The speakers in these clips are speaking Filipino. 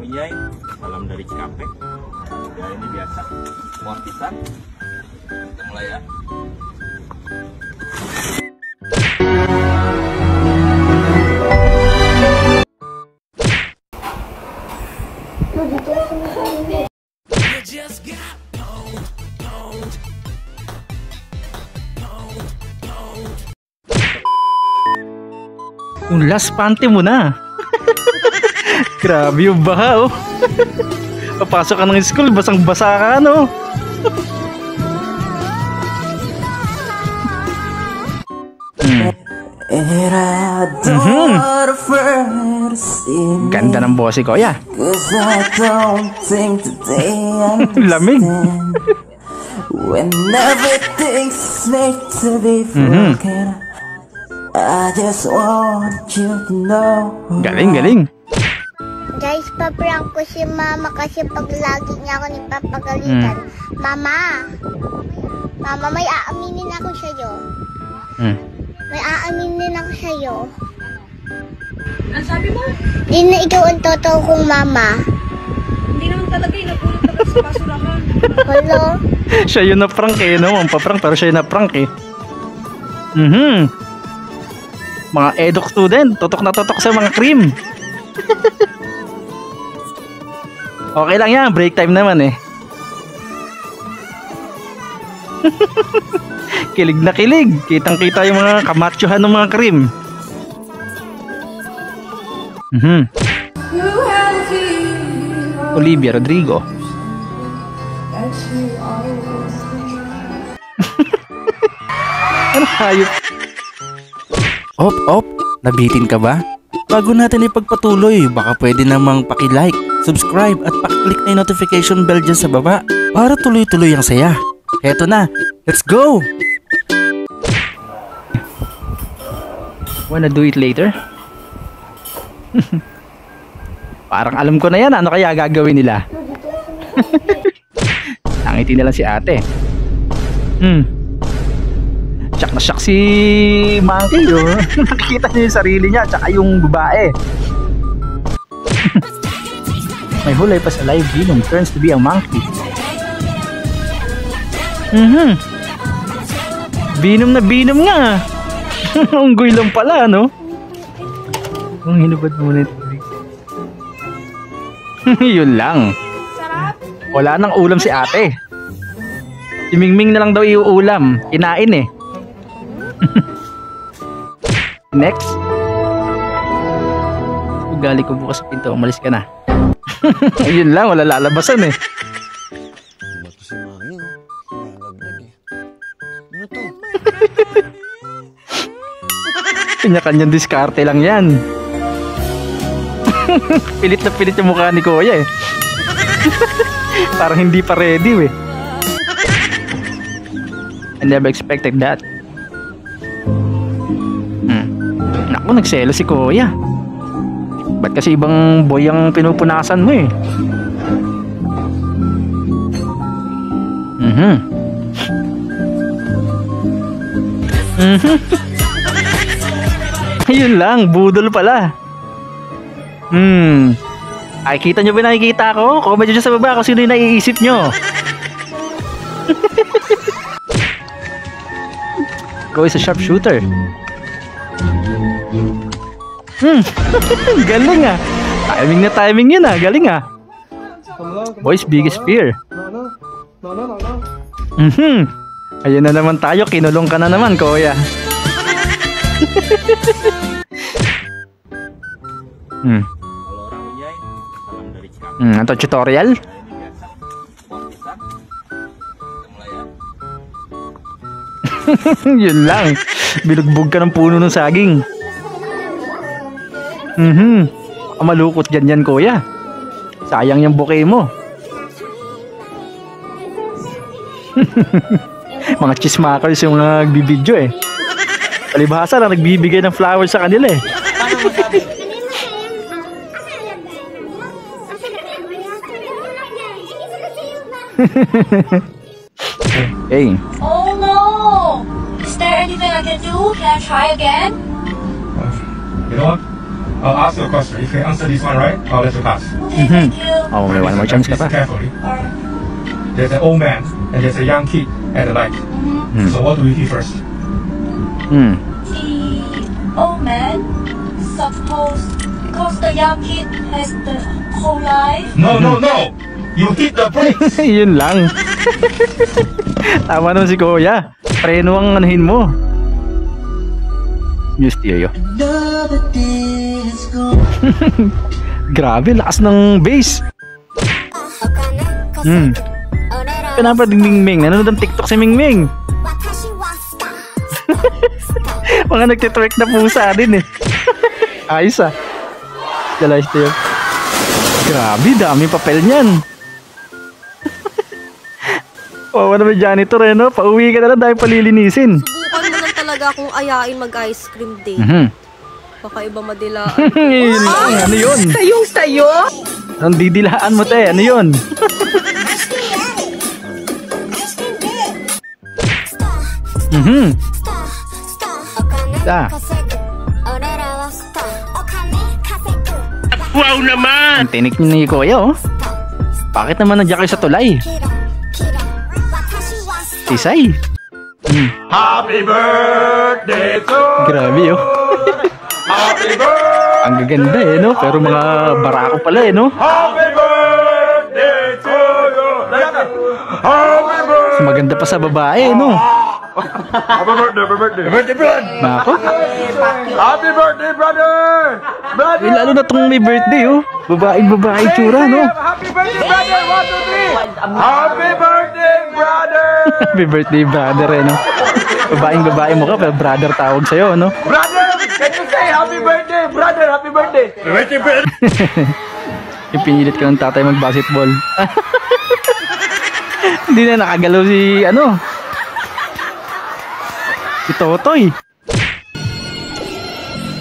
Orang Iyay, salam dari Cikampek. Ya ini biasa, mortisan. Kita mulai ya. Unlas pante mo na. Grabe yung baha, oh. Papasok ka ng school, basang-basa ka, no? Ganda ng boss ko, ya. Lamig. When everything's made to be broken, I just want you to know. Galing, galing. Guys, paprank ko si mama kasi pag lagi niya ako nipapagalitan. Mama, may aaminin ako sa'yo. May aaminin ako sa'yo. Ano sabi mo? Di na ikaw ang totoo kong mama. Hindi naman talaga eh, napulot talaga sa basurahan. Hello? Siya yun na prank eh, no? Pampaprank pero siya yun na prank eh. Mga eduk student, tutok na tutok sa mga cream. Okay lang yan, break time naman eh. Kilig na kilig, kitang kita yung mga kamatsyohan ng mga cream. Olivia Rodrigo. Ano hayop? Op, nabitin ka ba? Bago natin ipagpatuloy, baka pwede namang paki-like, subscribe at paki-click na yung notification bell dyan sa baba para tuloy-tuloy ang saya. Heto na, let's go! Wanna do it later? Parang alam ko na yan, ano kaya gagawin nila? Nangiti na lang si ate. Shock na shock si Monkey, oh. Nakikita niya yung sarili niya tsaka yung babae. May hulay pa sa live Venom turns to be a monkey. Venom na Venom nga. Unggoy lang pala, no? Ang hinubad muna ito. Yun lang. Wala nang ulam si ate. Si Mingming na lang daw iuulam. Kinain eh. Next. Ugali ko bukas sa pinto. Umalis ka na. Yun lang, wala lalabasan eh. Bato si Mami, oh. Nalaglag eh. Ano to? Kanya-kanyang diskarte lang yan. Pilit na pilit yung mukha ni Kuya eh. Parang hindi pa ready eh. I never expected that. Naku, nagselo si Kuya. Ba't kasi ibang boy ang pinupunasan mo eh? Ayun lang, budol pala. Ay, kita nyo ba nakikita ko? Comment nyo sa baba kung sino yung naiisip nyo. Go is a sharpshooter. Galing ah. Timing yun ah. Galing ah. Boy's biggest fear. Ayun na naman tayo. Kinulong ka na naman, Kuya. Ito tutorial. Yun lang. Binugbog ka ng puno ng saging. Malukot dyan yan, Kuya. Sayang yung bouquet mo. Mga chismakers yung mga nagbibidyo eh. Palibhasa lang nagbibigay ng flowers sa kanila eh. Hey. Oh no! Is there anything I can do? Can I try again? You know what? I'll ask you a question. If you answer this one right, I'll let you pass. Oh, may one more chance ka pa. Listen carefully. There's an old man and there's a young kid at the light. So what do we see first? Hmm. The old man, suppose, because the young kid has the whole life. No. You hit the brakes. Yun lang. Tama naman si Kuya. Preno ang anuhin mo. News Tio. Grabe, lakas ng bass. Kenapa di Mingming? Nanonood ng TikTok si Mingming. Mga nagtitwerk na pusa din eh. Ayos ah. Dalayos Tio. Grabe, dami papel niyan. Oh, ano ba janitor eh, no? Pauwi ka na lang dahil palilinisin. Subukan mo lang talaga akong ayain mag-ice cream day. Baka iba madilaan. Yun lang, ano yun? Sayong sayo? Ang didilaan mo te, ano yun? Wow naman! Ang tinik niyo ni Kuya oh. Bakit naman nandiyan kayo sa tulay? Tisay. Happy birthday to Grabe oh. Happy birthday. Ang gaganda eh no, pero mga barako pala eh no. Happy birthday to you. Happy birthday. Mas maganda pa sa babae no. Happy birthday. Birthday, brother. Nako. Happy birthday, brother. Eh, lalo na tong may birthday oh. Babae tsura no. Happy birthday, brother. 1, 2, 3. Happy birthday, brother. Happy birthday brother eh no. Babae mo ka pero brother tawag sa'yo no. Brother, can you say happy birthday, brother? Happy birthday. Birthday, brother. Ipinilit ka ng tatay mag-basketball. Hindi na nakagalaw si ano. Si Totoy.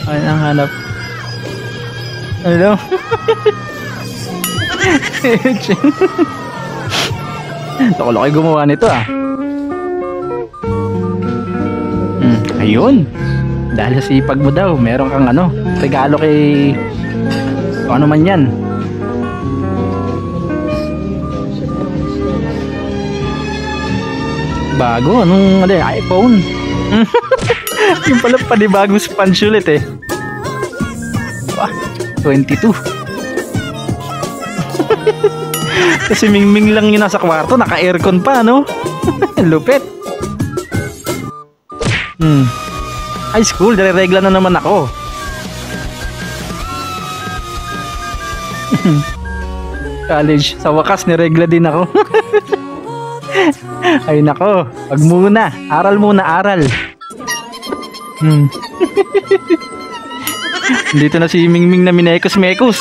Ay, ang hanap. Ano? Loko-loko gumawa nito ah. Ayun. Dahil sa sipag mo daw, meron kang ano, regalo kay ano man yan. Bago, anong ano, iPhone. Yung pala panibagong sponge ulit eh. 22. Kasi Mingming lang yun nasa kwarto, naka-aircon pa no. Lupit. High school, dire-regla na naman ako. College, sa wakas niregla din ako. Ay nako, wag muna. Aral muna, aral. Dito na si Mingming na minekos-mekos.